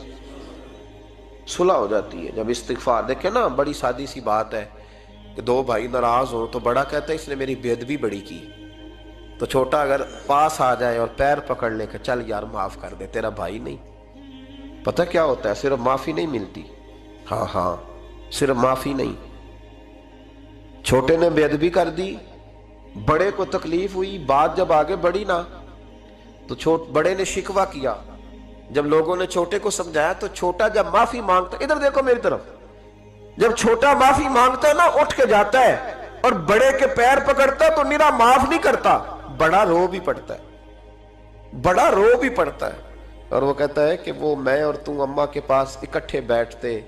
صلح ہو جاتی ہے جب استغفار۔ دیکھیں نا بڑی سادی سی بات ہے کہ 2 بھائی ناراض ہوں تو بڑا کہتا ہے اس نے میری بے ادبی بڑی کی، تو چھوٹا اگر پاس آ جائے اور پیر پکڑ لے کہ چل یار معاف کر دے، تیرا بھائی نہیں۔ پتہ کیا ہوتا ہے؟ صرف معافی نہیں ملتی، ہاں صرف معافی نہیں، چھوٹے نے بے ادبی کر دی، بڑے کو تکلیف ہوئی، بات جب آگے بڑھی نا تو بڑے نے شکوہ کیا، جب لوگوں نے چھوٹے کو سمجھایا تو چھوٹا جب معافی مانگتا، ادھر دیکھو میری طرف، جب چھوٹا معافی مانگتا ہے نا اٹھ کے جاتا ہے اور بڑے کے پیر پکڑتا ہے تو نرا معاف نہیں کرتا، بڑا رو بھی پڑتا ہے، بڑا رو بھی پڑتا ہے، اور وہ کہتا ہے کہ وہ میں اور تم اماں کے پاس اکٹھے بیٹھتے،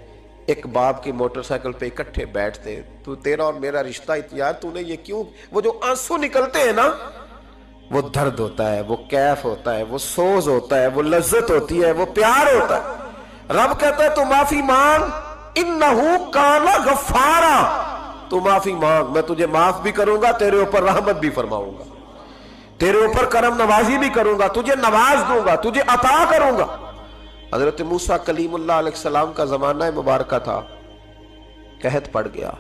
ایک باپ کی موٹر سائیکل پہ اکٹھے بیٹھتے، تو تیرا اور میرا رشتہ یار تو نے یہ کیوں؟ وہ جو آنسو نکلتے ہیں نا وہ درد ہوتا ہے، وہ کیف ہوتا ہے، وہ سوز ہوتا ہے، وہ لذت ہوتی ہے، وہ پیار ہوتا ہے۔ رب کہتا ہے تو معافی مانگ، انہو کان غفارا، تو معافی مانگ، میں تجھے معاف بھی کروں گا، تیرے اوپر رحمت بھی فرماؤں گا، تیرے اوپر کرم نوازی بھی کروں گا، تجھے نواز دوں گا، تجھے عطا کروں گا۔ حضرت موسیٰ کلیم اللہ علیہ السلام کا زمانہ مبارکہ تھا، قحط پڑ گیا،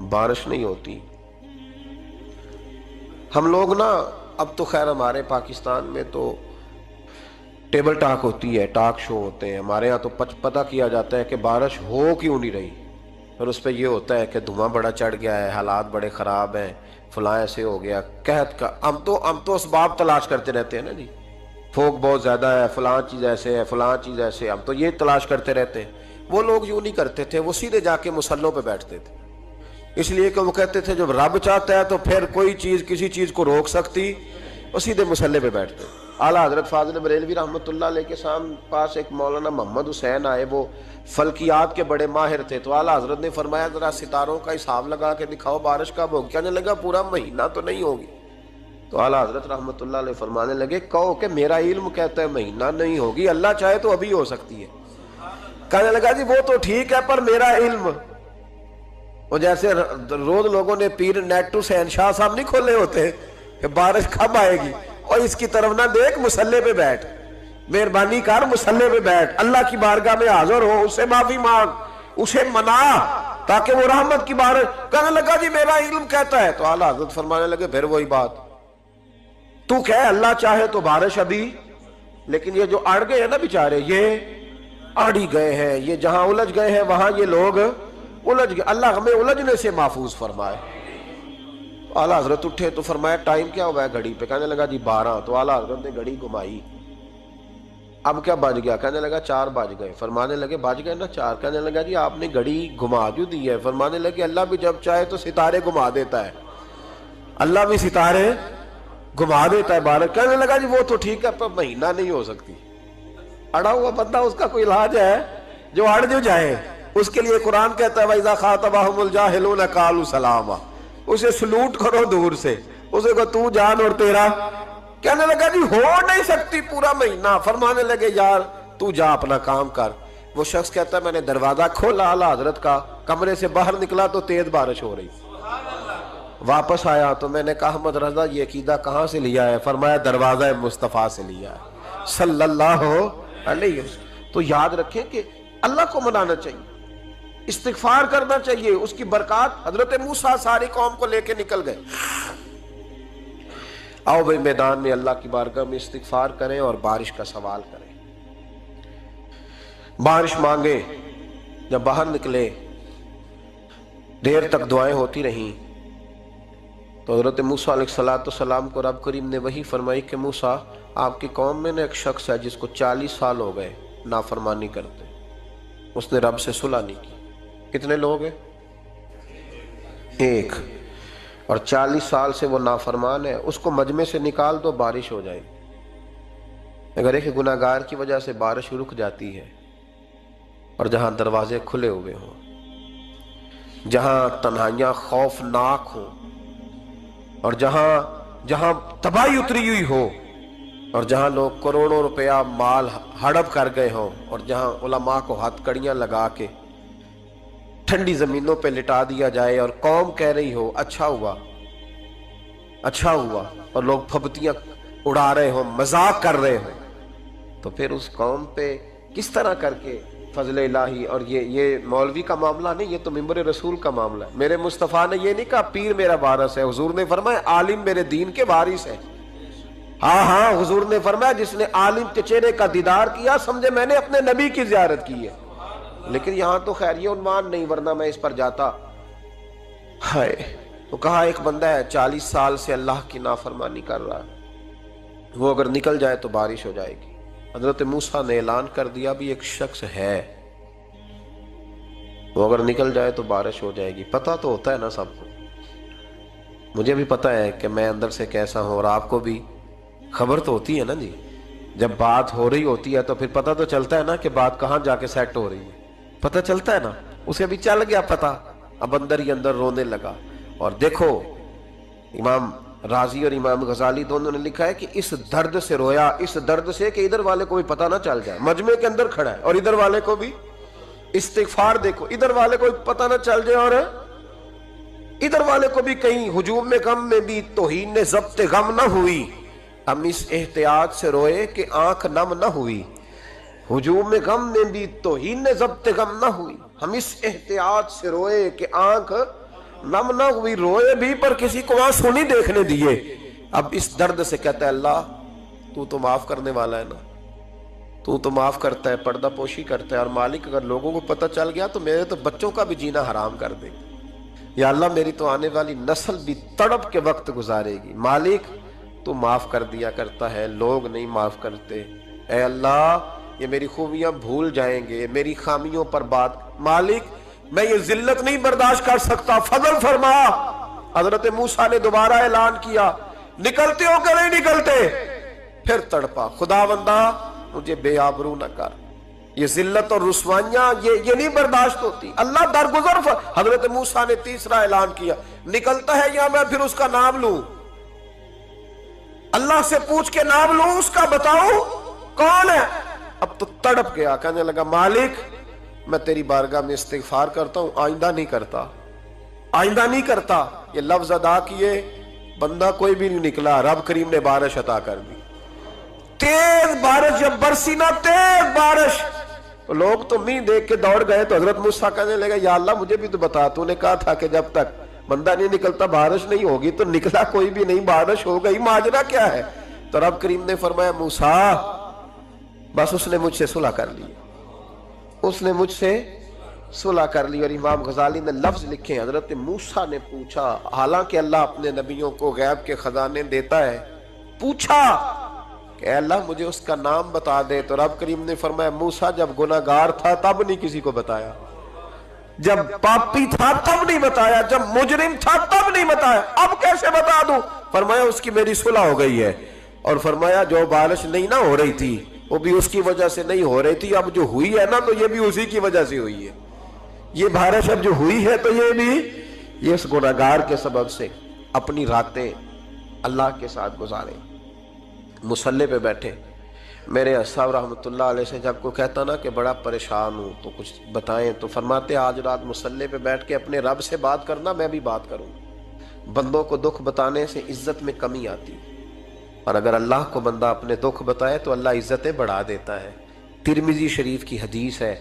بارش نہیں ہوتی، ہم لوگ نا اب تو خیر ہمارے پاکستان میں تو ٹیبل ٹاک ہوتی ہے، ٹاک شو ہوتے ہیں، ہمارے ہاں تو پتہ کیا جاتا ہے کہ بارش ہو کیوں نہیں رہی، اور اس پہ یہ ہوتا ہے کہ دھواں بڑا چڑھ گیا ہے، حالات بڑے خراب ہیں، فلاں ایسے ہو گیا، قحط کا ہم تو اسباب تلاش کرتے رہتے ہیں نا جی، پھوک بہت زیادہ ہے، فلاں چیز ایسے ہے، فلاں چیز ایسے، ہم تو یہ تلاش کرتے رہتے ہیں۔ وہ لوگ یوں نہیں کرتے تھے، وہ سیدھے جا کے مسلوں پہ بیٹھتے تھے، اس لیے کہ وہ کہتے تھے جب رب چاہتا ہے تو پھر کوئی چیز کسی چیز کو روک سکتی، وہ سیدھے مسلے پہ بیٹھتے۔ اعلیٰ حضرت فاضل بریلوی رحمۃ اللہ علیہ کے پاس ایک مولانا محمد حسین آئے، وہ فلکیات کے بڑے ماہر تھے، تو اعلیٰ حضرت نے فرمایا ذرا ستاروں کا حساب لگا کے دکھاؤ بارش کب ہوگی۔ کہنے لگا پورا مہینہ تو نہیں ہوگی۔ تو اعلیٰ حضرت رحمۃ اللہ علیہ فرمانے لگے کہو کہ میرا علم کہتا ہے مہینہ نہیں ہوگی، اللہ چاہے تو ابھی ہو سکتی ہے۔ کہنے لگا جی وہ تو ٹھیک ہے پر میرا علم، وہ جیسے روز لوگوں نے پیر نیٹو حسین شاہ صاحب نہیں کھولے ہوتے کہ بارش کب آئے گی، اور اس کی طرف نہ دیکھ، مسلے پہ بیٹھ، مہربانی کر مسلے پہ بیٹھ، اللہ کی بارگاہ میں حاضر ہو، اس سے معافی مانگ، اسے منا تاکہ وہ رحمت کی بارش۔ کہنے لگا جی میرا علم کہتا ہے۔ تو اعلیٰ حضرت فرمانے لگے پھر وہی بات، تو کہہ اللہ چاہے تو بارش ابھی، لیکن یہ جو اڑ گئے ہیں نا بیچارے، یہ اڑ ہی گئے ہیں، یہ جہاں الجھ گئے ہیں وہاں یہ لوگ الجھ گئے، اللہ ہمیں الجھنے سے محفوظ فرمائے۔ اعلیٰ حضرت اٹھے تو فرمایا ٹائم کیا ہوا ہے گھڑی پہ؟ کہنے لگا جی 12۔ تو اعلیٰ حضرت نے گھڑی گھمائی، اب کیا بج گیا؟ کہنے لگا 4 بج گئے۔ فرمانے لگے بج گئے نا 4؟ کہنے لگا جی آپ نے گھڑی گھما جو دی ہے۔ فرمانے لگے اللہ بھی جب چاہے تو ستارے گھما دیتا ہے، اللہ بھی ستارے گھما دیتا ہے بارش۔ کہنے لگا جی وہ تو ٹھیک ہے پر مہینہ نہیں ہو سکتی۔ اڑا ہوا بندہ، اس کا کوئی علاج ہے؟ جو اڑ جو جائے اس کے لیے قرآن کہتا ہے وَإِذَا خَاطَبَهُمُ الْجَاهِلُونَ قَالُوا سَلَامًا، اسے سلوٹ کرو دور سے، اسے کو تو جان اور تیرا۔ کہنے لگا جی ہو نہیں سکتی پورا مہینہ۔ فرمانے لگے یار تو جا اپنا کام کر۔ وہ شخص کہتا ہے میں نے دروازہ کھولا اعلیٰ حضرت کا، کمرے سے باہر نکلا تو تیز بارش ہو رہی، واپس آیا تو میں نے کہا احمد رضا یہ عقیدہ کہاں سے لیا ہے؟ فرمایا دروازہ مصطفیٰ سے لیا ہے صلی اللہ علیہ وسلم۔ تو یاد رکھیں کہ اللہ کو منانا چاہیے، استغفار کرنا چاہیے، اس کی برکات۔ حضرت موسیٰ ساری قوم کو لے کے نکل گئے۔ آؤ بھائی میدان میں اللہ کی بارگاہ میں استغفار کریں اور بارش کا سوال کریں، بارش مانگیں۔ جب باہر نکلے دیر تک دعائیں ہوتی رہیں تو حضرت موسیٰ علیہ السلام کو رب کریم نے وحی فرمائی کہ موسیٰ آپ کی قوم میں نے ایک شخص ہے جس کو 40 سال ہو گئے نافرمانی کرتے، اس نے رب سے صلح نہیں کی۔ کتنے لوگ ہیں؟ ایک، اور 40 سال سے وہ نافرمان ہے، اس کو مجمع سے نکال دو بارش ہو جائے گی۔ اگر ایک گناہگار کی وجہ سے بارش رک جاتی ہے، اور جہاں دروازے کھلے ہوئے ہوں، جہاں تنہائیاں خوفناک ہوں، اور جہاں تباہی اتری ہوئی ہو، اور جہاں لوگ کروڑوں روپیہ مال ہڑپ کر گئے ہوں، اور جہاں علماء کو ہاتھ کڑیاں لگا کے ٹھنڈی زمینوں پہ لٹا دیا جائے اور قوم کہہ رہی ہو اچھا ہوا اچھا ہوا، اور لوگ پھبتیاں اڑا رہے ہوں، مذاق کر رہے ہوں، تو پھر اس قوم پہ کس طرح کر کے فضل الہی۔ اور یہ مولوی کا معاملہ نہیں، یہ تو ممبر رسول کا معاملہ ہے۔ میرے مصطفیٰ نے یہ نہیں کہا پیر میرا وارث ہے، حضور نے فرمایا عالم میرے دین کے وارث ہے۔ ہاں حضور نے فرمایا جس نے عالم کے چہرے کا دیدار کیا سمجھے میں نے اپنے نبی کی زیارت کی ہے۔ لیکن یہاں تو خیر یہ عنوان نہیں، ورنہ میں اس پر جاتا۔ ہائے، تو کہا ایک بندہ ہے 40 سال سے اللہ کی نافرمانی کر رہا ہے، وہ اگر نکل جائے تو بارش ہو جائے گی۔ حضرت موسیٰ نے اعلان کر دیا بھی ایک شخص ہے، وہ اگر نکل جائے تو بارش ہو جائے گی۔ پتہ تو ہوتا ہے نا سب کو، مجھے بھی پتہ ہے کہ میں اندر سے کیسا ہوں، اور آپ کو بھی خبر تو ہوتی ہے نا جی۔ جب بات ہو رہی ہوتی ہے تو پھر پتہ تو چلتا ہے نا کہ بات کہاں جا کے سیٹ ہو رہی ہے، پتہ چلتا ہے نا۔ اسے بھی چل گیا پتہ، اب اندر ہی اندر رونے لگا۔ اور دیکھو امام رازی اور امام غزالی دونوں نے لکھا ہے کہ اس درد سے رویا، اس درد سے کہ ادھر والے کو بھی پتہ نہ چل جائے، مجمع کے اندر کھڑا ہے اور ادھر والے کو بھی استغفار، دیکھو ادھر والے کو بھی پتہ نہ چل جائے اور ادھر والے کو بھی کہیں ہجوم میں غم میں بھی توہین نے ضبط غم نہ ہوئی۔ ہم اس احتیاط سے روئے کہ آنکھ نم نہ ہوئی، ہجوم میں غم میں بھی توہین نے ضبط غم نہ ہوئی۔ ہم اس احتیاط سے روئے کہ آنکھ نم نہ ہوئی، روئے بھی پر کسی کو آنسو نہیں دیکھنے دیے۔ اب اس درد سے کہتا ہے اللہ تو تو معاف کرنے والا ہے نا، تو تو معاف کرتا ہے، پردہ پوشی کرتا ہے، اور مالک اگر لوگوں کو پتہ چل گیا تو میرے تو بچوں کا بھی جینا حرام کر دے گا، یا اللہ میری تو آنے والی نسل بھی تڑپ کے وقت گزارے گی۔ مالک تو معاف کر دیا کرتا ہے، لوگ نہیں معاف کرتے، اے اللہ یہ میری خوبیاں بھول جائیں گے، میری خامیوں پر بات، مالک میں یہ ذلت نہیں برداشت کر سکتا، فضل فرما۔ حضرت موسیٰ نے دوبارہ اعلان کیا، نکلتے ہو کہ نہیں نکلتے؟ پھر تڑپا، خداوندا مجھے بے آبرو نہ کر، یہ ذلت اور رسوائیاں یہ نہیں برداشت ہوتی، اللہ درگزر۔ حضرت موسیٰ نے تیسرا اعلان کیا، نکلتا ہے یا میں پھر اس کا نام لوں؟ اللہ سے پوچھ کے نام لوں اس کا، بتاؤ کون ہے؟ اب تو تڑپ گیا، کہنے لگا مالک میں تیری بارگاہ میں استغفار کرتا ہوں، آئندہ نہیں کرتا، آئندہ نہیں کرتا۔ یہ لفظ ادا کیے، بندہ کوئی بھی نہیں نکلا، رب کریم نے بارش عطا کر دی، تیز بارش جب برسی نا، تیز بارش، لوگ تو مین دیکھ کے دوڑ گئے۔ تو حضرت موسیٰ کہنے لگا یا اللہ مجھے بھی تو بتا، تو نے کہا تھا کہ جب تک بندہ نہیں نکلتا بارش نہیں ہوگی، تو نکلا کوئی بھی نہیں، بارش ہو گئی، ماجرا کیا ہے؟ تو رب کریم نے فرمایا موسیٰ بس اس نے مجھ سے صلح کر لی، اس نے مجھ سے صلح کر لی۔ اور امام غزالی نے لفظ لکھے، حضرت موسیٰ نے پوچھا، حالانکہ اللہ اپنے نبیوں کو غیب کے خزانے دیتا ہے، پوچھا کہ اے اللہ مجھے اس کا نام بتا دے۔ تو رب کریم نے فرمایا موسیٰ جب گناہگار تھا تب نہیں کسی کو بتایا، جب پاپی تھا تب نہیں بتایا، جب مجرم تھا تب نہیں بتایا، اب کیسے بتا دوں؟ فرمایا اس کی میری صلح ہو گئی ہے، اور فرمایا جو بارش نہیں نہ ہو رہی تھی وہ بھی اس کی وجہ سے نہیں ہو رہی تھی، اب جو ہوئی ہے نا تو یہ بھی اسی کی وجہ سے ہوئی ہے، یہ بارش اب جو ہوئی ہے تو یہ بھی یہ اس گناہگار کے سبب سے۔ اپنی راتیں اللہ کے ساتھ گزارے، مصلی پہ بیٹھے۔ میرے صاحب رحمۃ اللہ علیہ سے جب کوئی کہتا نا کہ بڑا پریشان ہوں تو کچھ بتائیں، تو فرماتے آج رات مصلی پہ بیٹھ کے اپنے رب سے بات کرنا، میں بھی بات کروں۔ بندوں کو دکھ بتانے سے عزت میں کمی آتی، اور اگر اللہ کو بندہ اپنے دکھ بتائے تو اللہ عزتیں بڑھا دیتا ہے۔ ترمذی شریف کی حدیث ہے،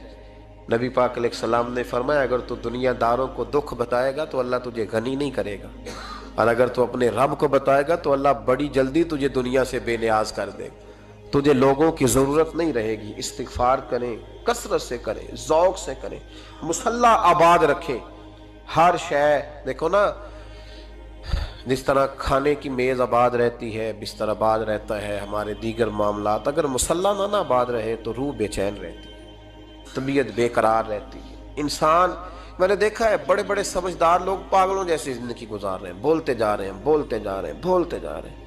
نبی پاک علیہ السلام نے فرمایا اگر تو دنیا داروں کو دکھ بتائے گا تو اللہ تجھے غنی نہیں کرے گا، اور اگر تو اپنے رب کو بتائے گا تو اللہ بڑی جلدی تجھے دنیا سے بے نیاز کر دے گا، تجھے لوگوں کی ضرورت نہیں رہے گی۔ استغفار کریں، کثرت سے کریں، ذوق سے کریں، مصلی آباد رکھیں، ہر شے دیکھو نا، جس طرح کھانے کی میز آباد رہتی ہے، بستر آباد رہتا ہے، ہمارے دیگر معاملات، اگر مصلی نہ آباد رہے تو روح بے چین رہتی ہے، طبیعت بے قرار رہتی ہے۔ انسان میں نے دیکھا ہے بڑے بڑے سمجھدار لوگ پاگلوں جیسی زندگی گزار رہے ہیں، بولتے جا رہے ہیں، بولتے جا رہے ہیں، بولتے جا رہے ہیں،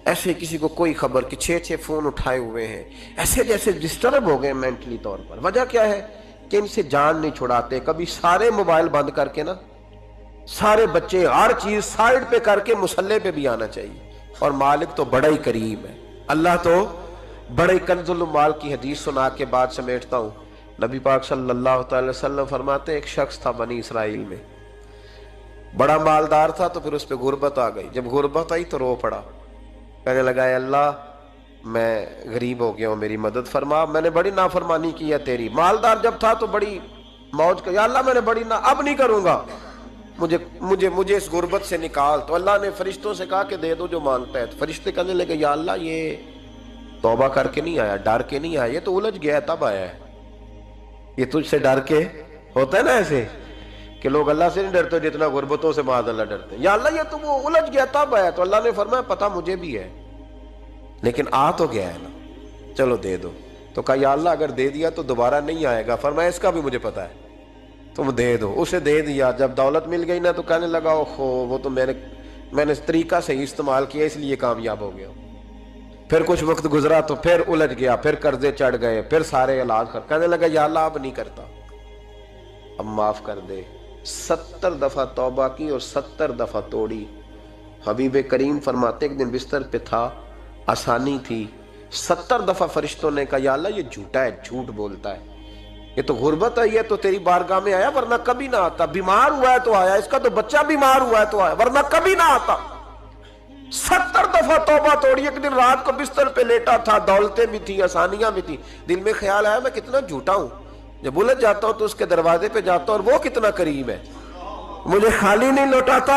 ایسے کسی کو کوئی خبر کہ 6 فون اٹھائے ہوئے ہیں، ایسے جیسے ڈسٹرب ہو گئے مینٹلی طور پر۔ وجہ کیا ہے کہ ان سے جان نہیں چھڑاتے۔ کبھی سارے موبائل بند کر کے نا، سارے بچے ہر چیز سائیڈ پہ کر کے مصلی پہ بھی آنا چاہیے۔ اور مالک تو بڑا ہی کریم ہے، اللہ تو بڑا ہی کنز المال کی حدیث سنا کے بعد سمیٹتا ہوں۔ نبی پاک صلی اللہ تعالی وسلم فرماتے ایک شخص تھا بنی اسرائیل میں، بڑا مالدار تھا، تو پھر اس پہ غربت آ گئی۔ جب غربت آئی تو رو پڑا، کہنے لگا اے اللہ میں غریب ہو گیا ہوں، میری مدد فرما، میں نے بڑی نافرمانی کی ہے تیری۔ مالدار جب تھا تو بڑی موج کا، یا اللہ میں نے بڑی اب نہیں کروں گا، مجھے اس غربت سے نکال۔ تو اللہ نے فرشتوں سے کہا کہ دے دو جو مانگتا ہے۔ تو فرشتے کہنے لگے یا اللہ یہ توبہ کر کے نہیں آیا، ڈر کے نہیں آیا، یہ تو الجھ گیا تب آیا ہے، یہ تجھ سے ڈر کے ہوتا ہے نا ایسے کہ لوگ اللہ سے نہیں ڈرتے جتنا غربتوں سے معاذ اللہ ڈرتے ہیں، یا اللہ یہ تو وہ الجھ گیا تب آیا۔ تو اللہ نے فرمایا پتہ مجھے بھی ہے، لیکن آ تو گیا ہے نا، چلو دے دو۔ تو کہا یا اللہ اگر دے دیا تو دوبارہ نہیں آئے گا۔ فرمایا اس کا بھی مجھے پتہ ہے، تم دے دو۔ اسے دے دیا۔ جب دولت مل گئی نا تو کہنے لگا اوہو وہ تو میں نے اس طریقہ سے استعمال کیا اس لیے کامیاب ہو گیا۔ پھر کچھ وقت گزرا تو پھر الجھ گیا، پھر قرضے چڑھ گئے، پھر سارے علاج کہنے لگا یا اللہ اب نہیں کرتا، اب معاف کر دے۔ 70 دفعہ توبہ کی اور 70 دفعہ توڑی۔ حبیب کریم فرماتے ایک دن بستر پہ تھا، آسانی تھی، 70 دفعہ فرشتوں نے کہا یا اللہ یہ جھوٹا ہے، جھوٹ بولتا ہے، یہ تو غربت ہے، یہ تو تیری بارگاہ میں آیا ورنہ کبھی نہ آتا، بیمار ہوا ہے تو آیا، اس کا تو بچہ بیمار ہوا ہے تو آیا ورنہ کبھی نہ آتا۔ 70 دفعہ توبہ توڑی۔ ایک دن رات کو بستر پہ لیٹا تھا، دولتیں بھی تھی، آسانیاں بھی تھی، دل میں خیال آیا میں کتنا جھوٹا ہوں، جب الجھ جاتا ہوں تو اس کے دروازے پہ جاتا ہوں اور وہ کتنا کریم ہے، مجھے خالی نہیں لوٹاتا،